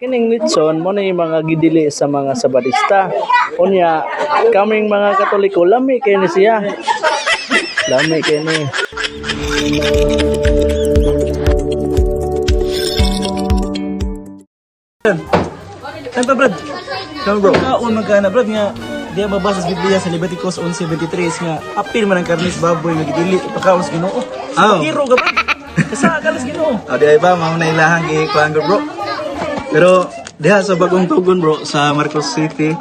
Kining litson mo na yung mga gidili sa mga Sabadista. Unya, kaming mga Katoliko, lami kayo ni siya. Lami kayo ni. Saan pa, Brad? Saan, bro? Kaon magkana, Brad, nga di mabasa sa Biblia sa Leviticus 11:23 nga apil man ang karnis baboy nga gidili ipakaon sa Ginoo. Hero ka, Brad. Kasa ka sa Ginoo. Di ay ba, mao na ilahang i-kuhan bro. Pero diha sa bagong tugon bro sa Marcos City,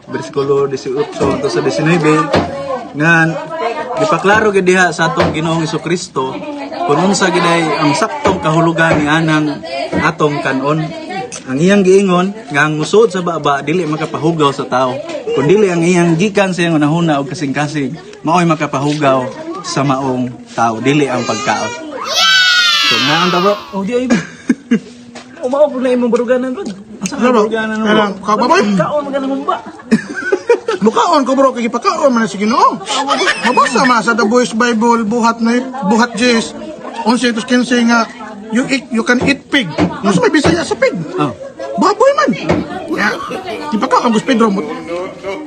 bersikulo 18 to sa 19, nga gipaklaro gid diha sa atong Ginoong Hesukristo kung unsa gid ay ang saktong kahulugan ni anang atong kanon. Ang iyang giingon nga ang musod sa baba dili makapahugaw sa tao. Kun dili ang iyang gikan sa iyang unahuna og kasing-kasing, mao'y makapahugaw sa maong tao, dili ang pagkaon. So nga bro. Oh, di ay ba? Umao po na imong baruganan, Brad. Asa ka Ano, baruganan mo? kailang, kababoy? Kaon magana mo ba? Mukaon ko bro, kaya pagkaon man na si Ginoo. Mabasa ma sa The Boys Bible, buhat Jes, 11:15 nga, you can eat pig. Ano sa may bisaya sa pig? Oh. Baboy man. Ya, di pagkaon Gus Pedro mo.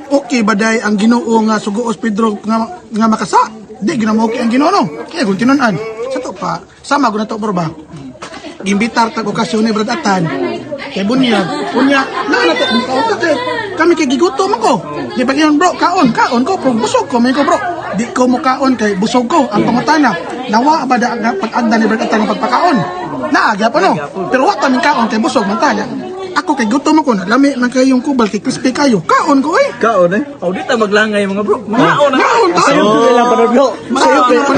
Okay baday ang Ginoo nga sugoos Pedro nga makasa. Di ginamo okay ang Ginoo no. Kaya kung tinunan, sa to pa, sama ko na to bro ba? Gimbitar tag okasyon ni Brad Atan. Kay bunyag, na to kaon ka kay kami kay gigutom ako. Di ba yun bro, kaon ko bro, busog ko may ko bro. Di ko mo kaon kay busog ko ang pangutana. Nawa ba da nga pag-agda ni Brad Atan ng pagpakaon? Naaga pa no. Pero wa ta min kaon kay busog man tanya. Ako kay gutom ako na lami man kay yung kubal kay crispy kayo. Kaon ko eh. Kaon eh. Oh, di ta maglangay mga bro. Kaon na. Kaon ta. Sa'yo bilang panudlo.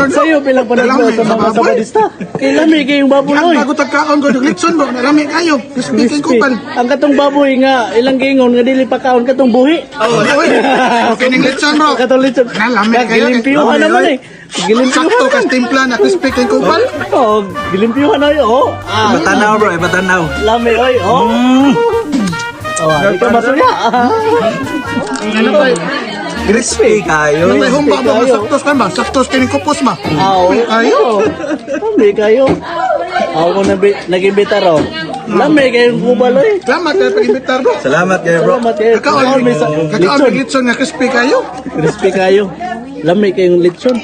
Sa'yo bilang panudlo sa mga Sabadista. Kay lami kayong baboy, Ang oy. bago kaon ko Litson bro, na lami kayo. Crispy kay kubal. Ang katong baboy nga, ilang gingon nga dili pa kaon katong buhi. Okay ning Litson bro. Katong litson. Na lami kayo. Gilimpiyuhan naman eh. Gilimpiyuhan. Sakto ka timpla na crispy kay kubal. Oh, gilimpiyuhan na yun, oh. Batanaw bro, batanaw. Lami, oy, oh. Oh, di ka masuya. Ano ba? Crispy kayo. May humba ba saktos kan ba? Saktos kining kupos ba? Aw, Ayo. Lami kayo. Ako nag-imbita raw. Lami kayong kubal, oy. Salamat kay pag-imbitar bro. Salamat kayo bro. Salamat kayo. Kakaon May kakaon litson. Litson nga crispy kayo. Crispy kayo. Lami kayong litson.